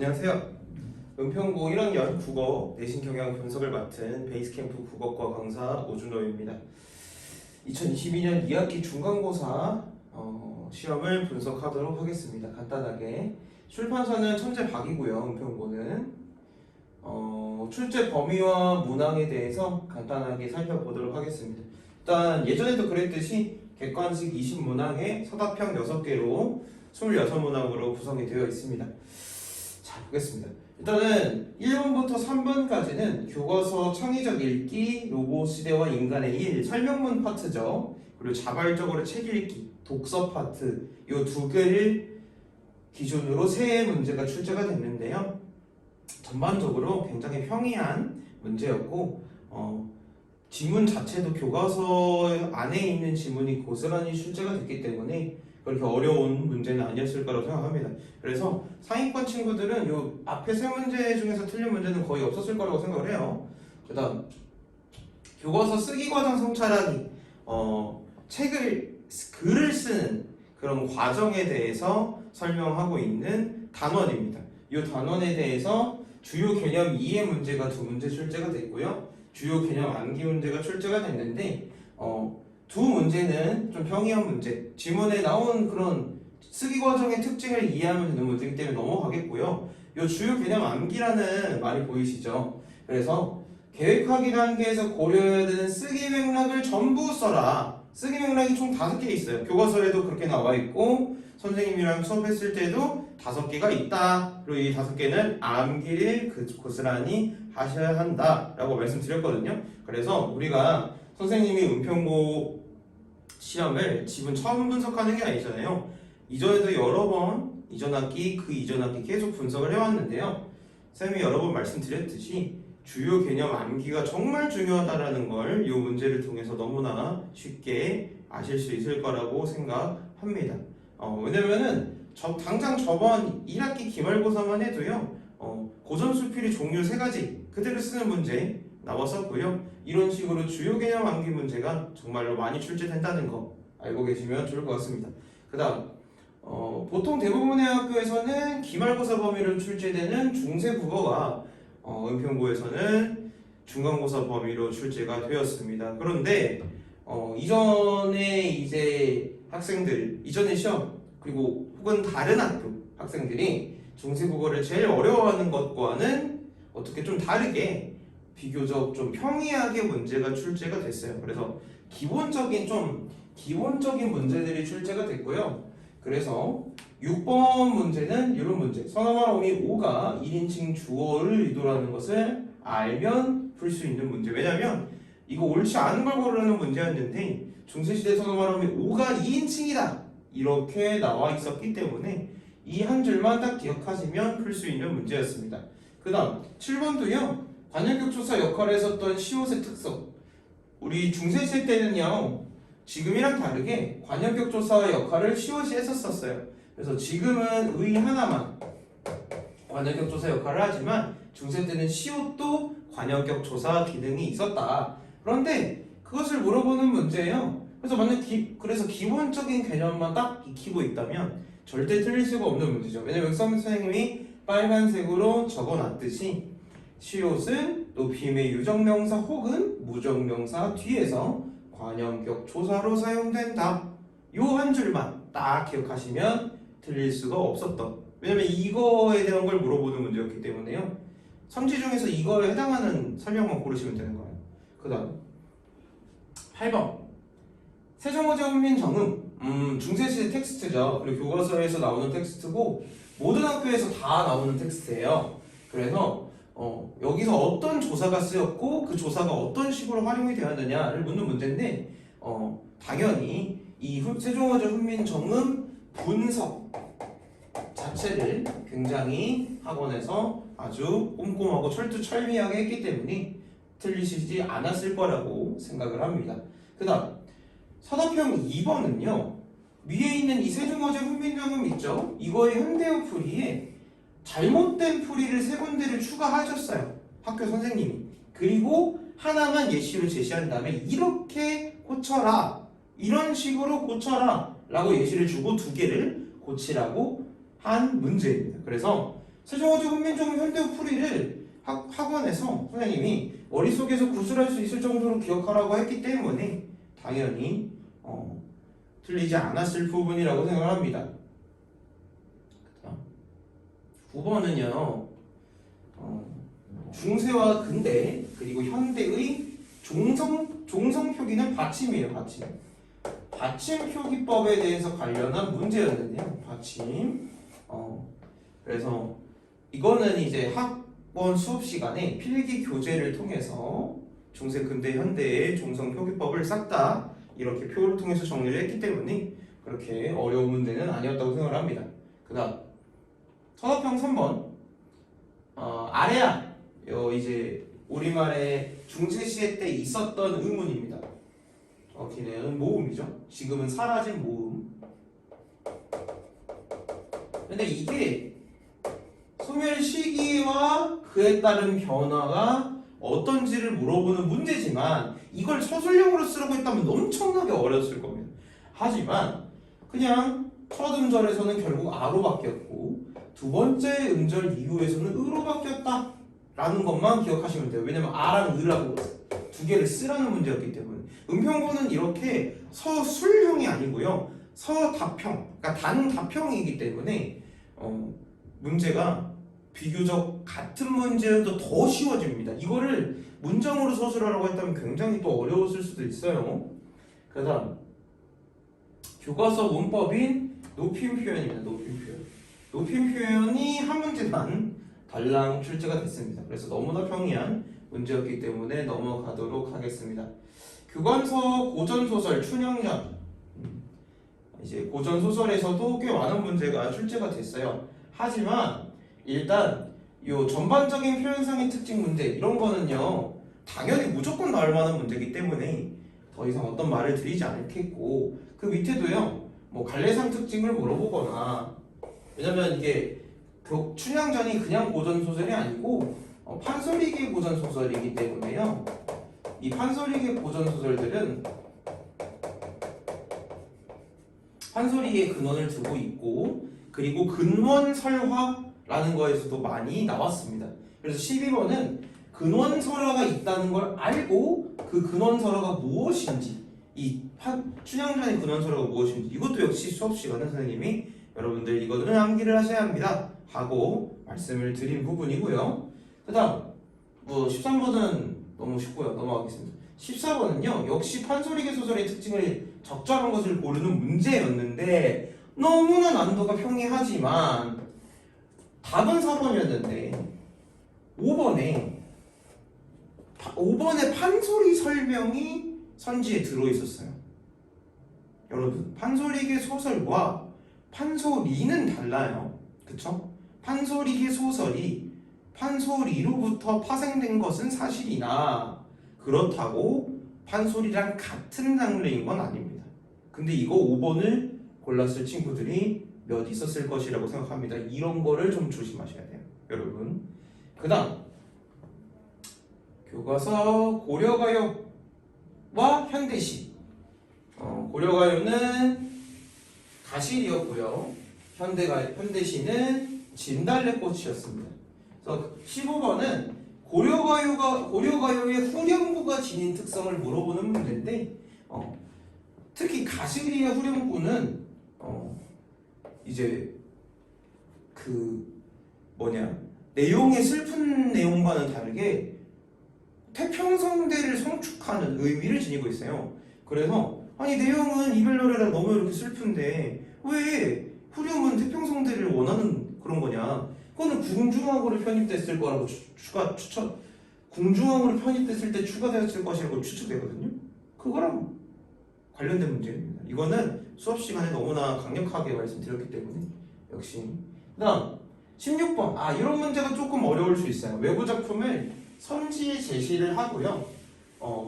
안녕하세요. 은평고 1학년 국어 내신 경향 분석을 맡은 베이스캠프 국어과 강사 오준호입니다. 2022년 2학기 중간고사 시험을 분석하도록 하겠습니다. 간단하게 출판사는 천재박이고요. 은평고는 출제 범위와 문항에 대해서 간단하게 살펴보도록 하겠습니다. 일단 예전에도 그랬듯이 객관식 20문항에 서답형 6개로 26문항으로 구성이 되어 있습니다. 자, 보겠습니다. 일단은 1번부터 3번까지는 교과서 창의적 읽기, 로봇 시대와 인간의 일, 설명문 파트죠. 그리고 자발적으로 책 읽기, 독서 파트 이 두 개를 기준으로 세 문제가 출제가 됐는데요. 전반적으로 굉장히 평이한 문제였고 지문 자체도 교과서 안에 있는 지문이 고스란히 출제가 됐기 때문에 그렇게 어려운 문제는 아니었을 거라고 생각합니다. 그래서 상위권 친구들은 요 앞에 세 문제 중에서 틀린 문제는 거의 없었을 거라고 생각을 해요. 그 다음 교과서 쓰기 과정 성찰하기, 글을 쓰는 그런 과정에 대해서 설명하고 있는 단원입니다. 이 단원에 대해서 주요 개념 2의 문제가 2문제 출제가 됐고요. 주요 개념 암기 문제가 출제가 됐는데 두 문제는 좀 평이한 문제, 지문에 나온 그런 쓰기 과정의 특징을 이해하면 되는 문제이기 때문에 넘어가겠고요. 이 주요 개념 암기라는 말이 보이시죠? 그래서 계획하기 단계에서 고려해야 되는 쓰기 맥락을 전부 써라. 쓰기 맥락이 총 5개 있어요. 교과서에도 그렇게 나와 있고 선생님이랑 수업했을 때도 5개가 있다. 그리고 이 5개는 암기를 고스란히 하셔야 한다라고 말씀드렸거든요. 그래서 우리가 선생님이 은평고 시험을 지문 처음 분석하는 게 아니잖아요. 이전에도 여러 번 이전 학기, 그 이전 학기 계속 분석을 해왔는데요. 쌤이 여러 번 말씀드렸듯이 주요 개념 암기가 정말 중요하다라는 걸 이 문제를 통해서 너무나 쉽게 아실 수 있을 거라고 생각합니다. 왜냐면은 당장 저번 1학기 기말고사만 해도요. 고전수필이 종류 3가지 그대로 쓰는 문제 나왔었고요. 이런 식으로 주요 개념 암기 문제가 정말로 많이 출제된다는 거 알고 계시면 좋을 것 같습니다. 그 다음 보통 대부분의 학교에서는 기말고사 범위로 출제되는 중세 국어가 은평고에서는 중간고사 범위로 출제가 되었습니다. 그런데 이전에 이제 학생들 이전의 시험 그리고 혹은 다른 학교 학생들이 중세 국어를 제일 어려워하는 것과는 어떻게 좀 다르게 비교적 좀 평이하게 문제가 출제가 됐어요. 그래서 기본적인 문제들이 출제가 됐고요. 그래서 6번 문제는 이런 문제. 서너마로미 5가 1인칭 주어를 의도하는 것을 알면 풀 수 있는 문제. 왜냐면 이거 옳지 않은 걸 고르는 문제였는데 중세시대 서너마로미 5가 2인칭이다 이렇게 나와 있었기 때문에 이 한 줄만 딱 기억하시면 풀 수 있는 문제였습니다. 그 다음 7번도요. 관현격조사 역할을 했었던 시옷의 특성. 우리 중세시대 때는요. 지금이랑 다르게 관현격조사 역할을 시옷이 했었어요. 그래서 지금은 의 하나만 관현격조사 역할을 하지만 중세 때는 시옷도 관현격조사 기능이 있었다. 그런데 그것을 물어보는 문제예요. 그래서 기본적인 개념만 딱 익히고 있다면 절대 틀릴 수가 없는 문제죠. 왜냐면 선생님이 빨간색으로 적어놨듯이 시옷은 높임의 유정명사 혹은 무정명사 뒤에서 관형격 조사로 사용된다. 요 한 줄만 딱 기억하시면 틀릴 수가 없었던. 왜냐면 이거에 대한 걸 물어보는 문제였기 때문에요. 성취 중에서 이거에 해당하는 설명만 고르시면 되는 거예요. 그 다음 8번 세종어제 훈민정음 중세시대 텍스트죠. 그리고 교과서에서 나오는 텍스트고 모든 학교에서 다 나오는 텍스트예요. 그래서 여기서 어떤 조사가 쓰였고 그 조사가 어떤 식으로 활용이 되었느냐를 묻는 문제인데 당연히 이 세종어제 훈민정음 분석 자체를 굉장히 학원에서 아주 꼼꼼하고 철두철미하게 했기 때문에 틀리시지 않았을 거라고 생각을 합니다. 그 다음 서답형 2번은요. 위에 있는 이 세종어제 훈민정음 있죠? 이거의 현대어 풀이에 잘못된 풀이를 3군데를 추가하셨어요. 학교 선생님이. 그리고 하나만 예시로 제시한 다음에 이렇게 고쳐라. 이런 식으로 고쳐라. 라고 예시를 주고 2개를 고치라고 한 문제입니다. 그래서 세종어조 훈민정음 현대어 풀이를 학원에서 선생님이 머릿속에서 구술할 수 있을 정도로 기억하라고 했기 때문에 당연히 틀리지 않았을 부분이라고 생각합니다. 9번은요. 중세와 근대 그리고 현대의 종성 표기는 받침이에요. 받침 표기법에 대해서 관련한 문제였는데요. 받침. 그래서 이거는 이제 학원 수업 시간에 필기 교재를 통해서 중세, 근대, 현대의 종성 표기법을 싹 다 이렇게 표를 통해서 정리를 했기 때문에 그렇게 어려운 문제는 아니었다고 생각을 합니다. 그 다음 서답형 3번 아래야 이제 우리말의 중세시대 때 있었던 의문입니다. 걔는 모음이죠. 지금은 사라진 모음. 근데 이게 소멸 시기와 그에 따른 변화가 어떤지를 물어보는 문제지만 이걸 서술형으로 쓰라고 했다면 엄청나게 어려웠을 겁니다. 하지만 그냥 첫 음절에서는 결국 아로 바뀌었고 두 번째 음절 이후에서는 으로 바뀌었다 라는 것만 기억하시면 돼요. 왜냐면 아랑 으라고 두 개를 쓰라는 문제였기 때문에. 은평구는 이렇게 서술형이 아니고요 서답형, 그러니까 단답형이기 때문에 문제가 비교적 같은 문제여도 더 쉬워집니다. 이거를 문장으로 서술하라고 했다면 굉장히 또 어려웠을 수도 있어요. 그 다음 교과서 문법인 높임 표현입니다. 높임 표현이 한 문제만 달랑 출제가 됐습니다. 그래서 너무나 평이한 문제였기 때문에 넘어가도록 하겠습니다. 교과서 고전소설 춘향전, 이제 고전소설에서도 꽤 많은 문제가 출제가 됐어요. 하지만 일단 요 전반적인 표현상의 특징 문제 이런 거는요 당연히 무조건 나올 만한 문제이기 때문에 더 이상 어떤 말을 드리지 않겠고, 그 밑에도요 뭐 갈래상 특징을 물어보거나, 왜냐면 이게 춘향전이 그냥 고전소설이 아니고 판소리계 고전소설이기 때문에요. 이 판소리계 고전소설들은 판소리의 근원을 두고 있고, 그리고 근원설화라는 거에서도 많이 나왔습니다. 그래서 12번은 근원설화가 있다는 걸 알고 그 근원설화가 무엇인지, 이 춘향전의 근원설화가 무엇인지, 이것도 역시 수업 시간에 선생님이 여러분들 이거는 암기를 하셔야 합니다 하고 말씀을 드린 부분이고요. 그 다음 13번은 너무 쉽고요. 넘어가겠습니다. 14번은요 역시 판소리계 소설의 특징을 적절한 것을 고르는 문제였는데 너무나 난도가 평이하지만 답은 4번이었는데 5번에 판소리 설명이 선지에 들어있었어요. 여러분, 판소리계 소설과 판소리는 달라요. 그쵸? 판소리계 소설이 판소리로부터 파생된 것은 사실이나 그렇다고 판소리랑 같은 장르인 건 아닙니다. 근데 이거 5번을 골랐을 친구들이 몇 있었을 것이라고 생각합니다. 이런 거를 좀 조심하셔야 돼요, 여러분. 그 다음 교과서 고려가요와 현대시. 고려가요는 가실이었고요. 현대시는 진달래꽃이었습니다. 그래서 15번은 고려가요의 후렴구가 지닌 특성을 물어보는 문제인데, 특히 가시리의 후렴구는 이제 내용의 슬픈 내용과는 다르게 태평성대를 성축하는 의미를 지니고 있어요. 그래서 아니 내용은 이별 노래라 너무 이렇게 슬픈데 왜 후렴은 태평성대를 원하는 그런 거냐? 그거는 궁중악으로 편입됐을 거라고 궁중악으로 편입됐을 때 추가되었을 것이라고 추측되거든요. 그거랑 관련된 문제입니다. 이거는 수업 시간에 너무나 강력하게 말씀드렸기 때문에 역시. 그다음 16번. 이런 문제가 조금 어려울 수 있어요. 외부 작품을 선지에 제시를 하고요.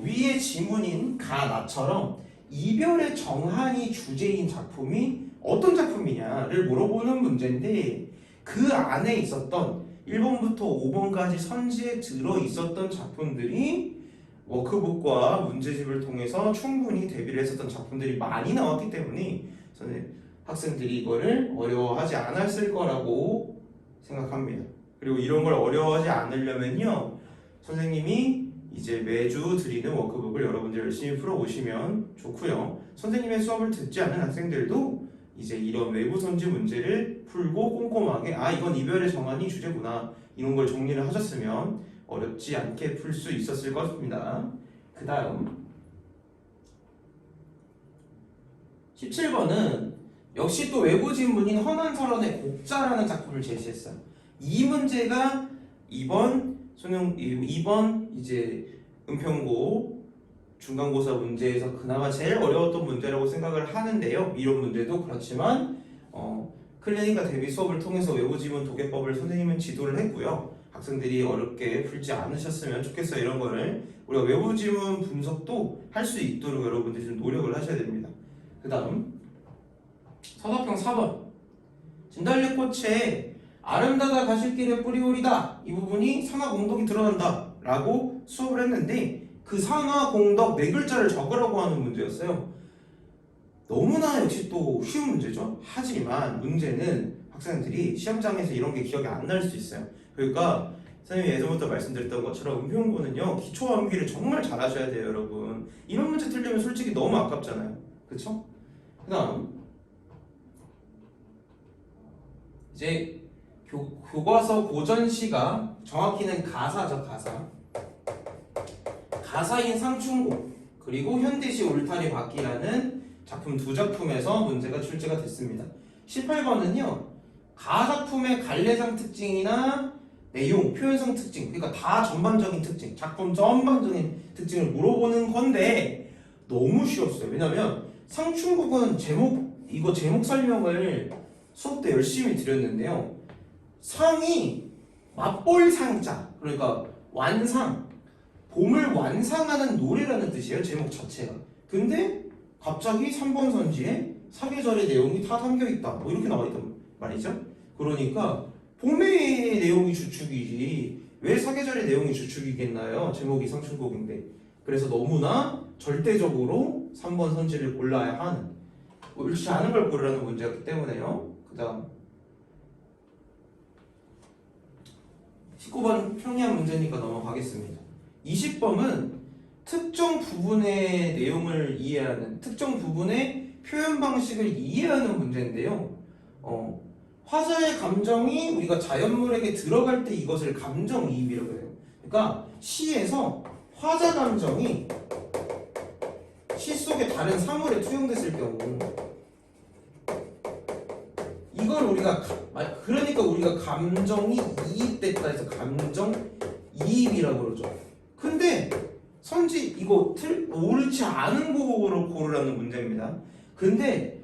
위의 지문인 가나처럼 이별의 정한이 주제인 작품이 어떤 작품이냐를 물어보는 문제인데, 그 안에 있었던 1번부터 5번까지 선지에 들어있었던 작품들이 워크북과 문제집을 통해서 충분히 대비를 했었던 작품들이 많이 나왔기 때문에 저는 학생들이 이거를 어려워하지 않았을 거라고 생각합니다. 그리고 이런 걸 어려워하지 않으려면요, 선생님이 이제 매주 드리는 워크북을 여러분들 열심히 풀어오시면 좋고요. 선생님의 수업을 듣지 않은 학생들도 이제 이런 외부 선지 문제를 풀고 꼼꼼하게 이건 이별의 정한이 주제구나, 이런 걸 정리를 하셨으면 어렵지 않게 풀 수 있었을 것입니다. 그 다음 17번은 역시 또 외부 지문인 허난설원의 곡자라는 작품을 제시했어요. 이 문제가 이번 이제 은평고 중간고사 문제에서 그나마 제일 어려웠던 문제라고 생각을 하는데요. 이런 문제도 그렇지만 클리닉과 대비 수업을 통해서 외부 지문 도개법을 선생님은 지도를 했고요. 학생들이 어렵게 풀지 않으셨으면 좋겠어요. 이런 거를 우리가 외부 지문 분석도 할 수 있도록 여러분들이 좀 노력을 하셔야 됩니다. 그 다음 서사평 4번 진달래꽃에 아름다다 가실길에 뿌리오리다, 이 부분이 산화공덕이 드러난다 라고 수업을 했는데 그 산화공덕 네 글자를 적으라고 하는 문제였어요. 너무나 역시 또 쉬운 문제죠. 하지만 문제는 학생들이 시험장에서 이런 게 기억이 안 날 수 있어요. 그러니까 선생님이 예전부터 말씀드렸던 것처럼 은평고는요, 기초 암기를 정말 잘 하셔야 돼요. 여러분, 이런 문제 틀리면 솔직히 너무 아깝잖아요. 그쵸? 그 다음 이제 교과서 고전시가 정확히는 가사죠. 가사인 상충곡 그리고 현대시 울타리 바퀴라는 작품 두 작품에서 문제가 출제가 됐습니다. 18번은요, 가작품의 갈래상 특징이나 내용, 표현성 특징, 그러니까 다 전반적인 특징, 작품 전반적인 특징을 물어보는 건데 너무 쉬웠어요. 왜냐면 상충곡은 제목 설명을 수업 때 열심히 드렸는데요. 상이 맛볼 상자, 그러니까 완상, 봄을 완상하는 노래라는 뜻이에요. 제목 자체가. 근데 갑자기 3번 선지에 사계절의 내용이 다 담겨있다, 뭐 이렇게 나와있단 말이죠. 그러니까 봄의 내용이 주축이지 왜 사계절의 내용이 주축이겠나요? 제목이 상충곡인데. 그래서 너무나 절대적으로 3번 선지를 골라야 하는, 옳지 않은 걸 고르라는 문제였기 때문에요. 그 다음 19번 평이한 문제니까 넘어가겠습니다. 20번은 특정 부분의 내용을 이해하는, 특정 부분의 표현 방식을 이해하는 문제인데요. 화자의 감정이 우리가 자연물에게 들어갈 때 이것을 감정이입이라고 해요. 그러니까 시에서 화자 감정이 시 속의 다른 사물에 투영됐을 경우, 이걸 그러니까 우리가 감정이 이입됐다 해서 감정이입이라고 그러죠. 근데 선지 이거 옳지 않은 거로 고르라는 문제입니다. 근데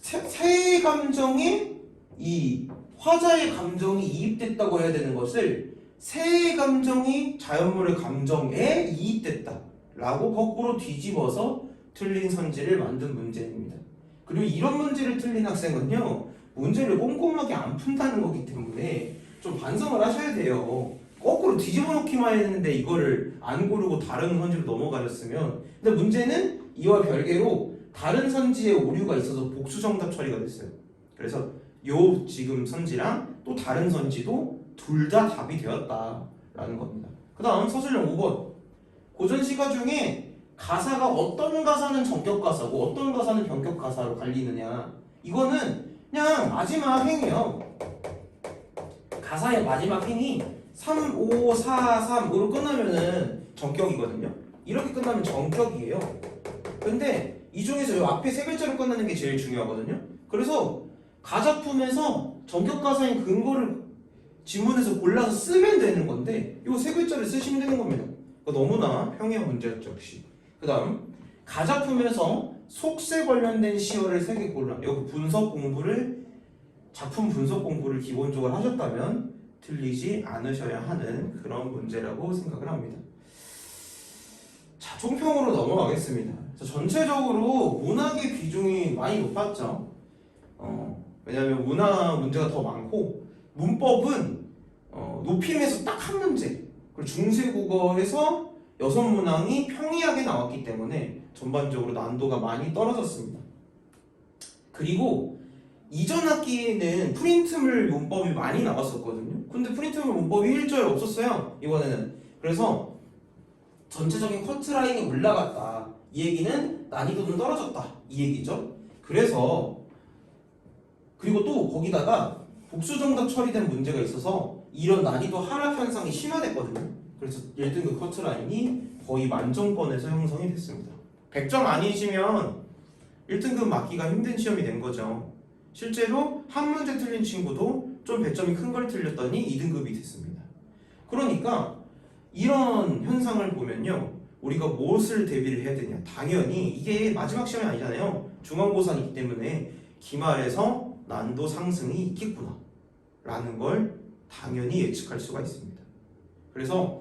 새 감정에 이 화자의 감정이 이입됐다고 해야 되는 것을 새 감정이 자연물의 감정에 이입됐다 라고 거꾸로 뒤집어서 틀린 선지를 만든 문제입니다. 그리고 이런 문제를 틀린 학생은요, 문제를 꼼꼼하게 안 푼다는 거기 때문에 좀 반성을 하셔야 돼요. 거꾸로 뒤집어 놓기만 했는데 이거를 안 고르고 다른 선지로 넘어가셨으면. 근데 문제는 이와 별개로 다른 선지에 오류가 있어서 복수 정답 처리가 됐어요. 그래서 요 지금 선지랑 또 다른 선지도 둘 다 답이 되었다라는 겁니다. 그 다음 서술형 5번 고전시가 중에 가사가 어떤 가사는 전격 가사고 어떤 가사는 변격 가사로 갈리느냐, 이거는 그냥 마지막 행이에요. 가사의 마지막 행이 3, 5, 4, 3으로 끝나면은 전격이거든요. 이렇게 끝나면 정격이에요. 근데 이 중에서 이 앞에 세 글자로 끝나는 게 제일 중요하거든요. 그래서 가작품에서 전격 가사인 근거를 지문에서 골라서 쓰면 되는 건데 이 세 글자를 쓰시면 되는 겁니다. 그러니까 너무나 평이한 문제였죠, 역시. 그 다음 가작품에서 속세 관련된 시어를 3개 골라. 여기 작품 분석 공부를 기본적으로 하셨다면 틀리지 않으셔야 하는 그런 문제라고 생각을 합니다. 자, 총평으로 넘어가겠습니다. 전체적으로 문학의 비중이 많이 높았죠. 왜냐하면 문학 문제가 더 많고 문법은 높임에서 딱 한 문제, 그리고 중세국어에서 여성문항이 평이하게 나왔기 때문에 전반적으로 난도가 많이 떨어졌습니다. 그리고 이전 학기에는 프린트물 문법이 많이 나왔었거든요. 근데 프린트물 문법이 1절 없었어요, 이번에는. 그래서 전체적인 커트라인이 올라갔다, 이 얘기는 난이도는 떨어졌다, 이 얘기죠. 그래서 그리고 또 거기다가 복수정답 처리된 문제가 있어서 이런 난이도 하락 현상이 심화됐거든요. 그래서 1등급 커트라인이 거의 만점권에서 형성이 됐습니다. 100점 아니시면 1등급 맞기가 힘든 시험이 된 거죠. 실제로 한 문제 틀린 친구도 좀 배점이 큰 걸 틀렸더니 2등급이 됐습니다. 그러니까 이런 현상을 보면요, 우리가 무엇을 대비를 해야 되냐, 당연히 이게 마지막 시험이 아니잖아요. 중간고사이기 때문에 기말에서 난도 상승이 있겠구나 라는 걸 당연히 예측할 수가 있습니다. 그래서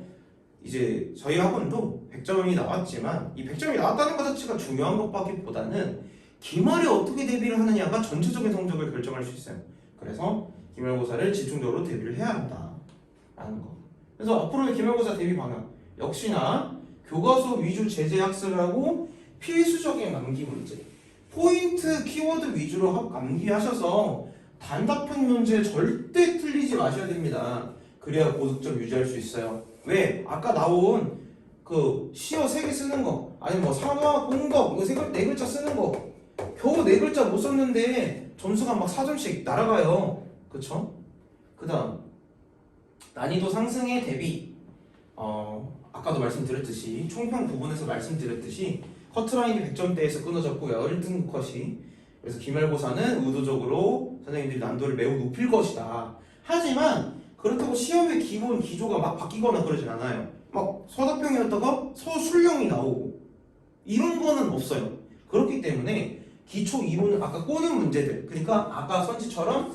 이제 저희 학원도 100점이 나왔지만 이 100점이 나왔다는 것 자체가 중요한 것밖에 보다는 기말에 어떻게 대비를 하느냐가 전체적인 성적을 결정할 수 있어요. 그래서 기말고사를 집중적으로 대비를 해야 한다라는 거. 그래서 앞으로의 기말고사 대비 방향 역시나 교과서 위주 제재 학습하고 필수적인 암기 문제, 포인트 키워드 위주로 암기하셔서 단답형 문제 절대 틀리지 마셔야 됩니다. 그래야 고득점 유지할 수 있어요. 왜? 아까 나온 그 시어 3개 쓰는 거, 아니면 뭐 산화, 공법 이거 4글자 쓰는 거 겨우 4글자 못 썼는데 점수가 막 4점씩 날아가요. 그쵸? 그 다음 난이도 상승에 대비, 아까도 말씀드렸듯이 총평 부분에서 말씀드렸듯이 커트라인이 100점대에서 끊어졌고요, 1등급 컷이. 그래서 기말고사는 의도적으로 선생님들이 난도를 매우 높일 것이다. 하지만 그렇다고 시험의 기본 기조가 막 바뀌거나 그러진 않아요. 막 서답형이었다가 서술형이 나오고 이런 거는 없어요. 그렇기 때문에 기초 이론은 아까 꼬는 문제들, 그러니까 아까 선지처럼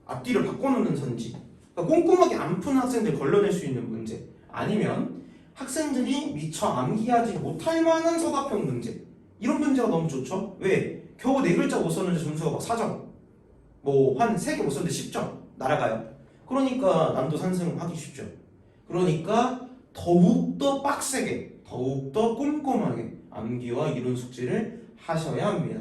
앞뒤를 바꿔놓는 선지, 그러니까 꼼꼼하게 안 푼 학생들 걸러낼 수 있는 문제, 아니면 학생들이 미처 암기하지 못할 만한 서답형 문제, 이런 문제가 너무 좋죠. 왜? 겨우 4글자 못 썼는데 점수가 막 4점, 뭐 한 3개 못 썼는데 10점 날아가요. 그러니까 난도 상승하기 쉽죠. 그러니까 더욱더 빡세게, 더욱더 꼼꼼하게 암기와 이론 숙지를 하셔야 합니다.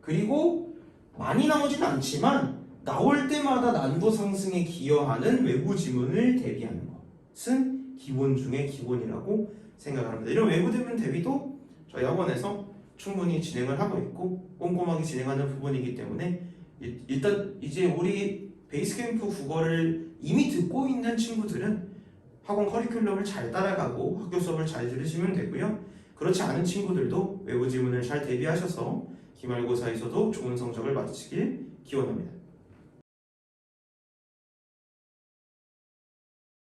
그리고 많이 나오진 않지만 나올 때마다 난도 상승에 기여하는 외부 지문을 대비하는 것은 기본 중에 기본이라고 생각합니다. 이런 외부 지문 대비도 저희 학원에서 충분히 진행을 하고 있고 꼼꼼하게 진행하는 부분이기 때문에 일단 이제 우리 베이스캠프 국어를 이미 듣고 있는 친구들은 학원 커리큘럼을 잘 따라가고 학교 수업을 잘 들으시면 되고요. 그렇지 않은 친구들도 외부 지문을 잘 대비하셔서 기말고사에서도 좋은 성적을 받으시길 기원합니다.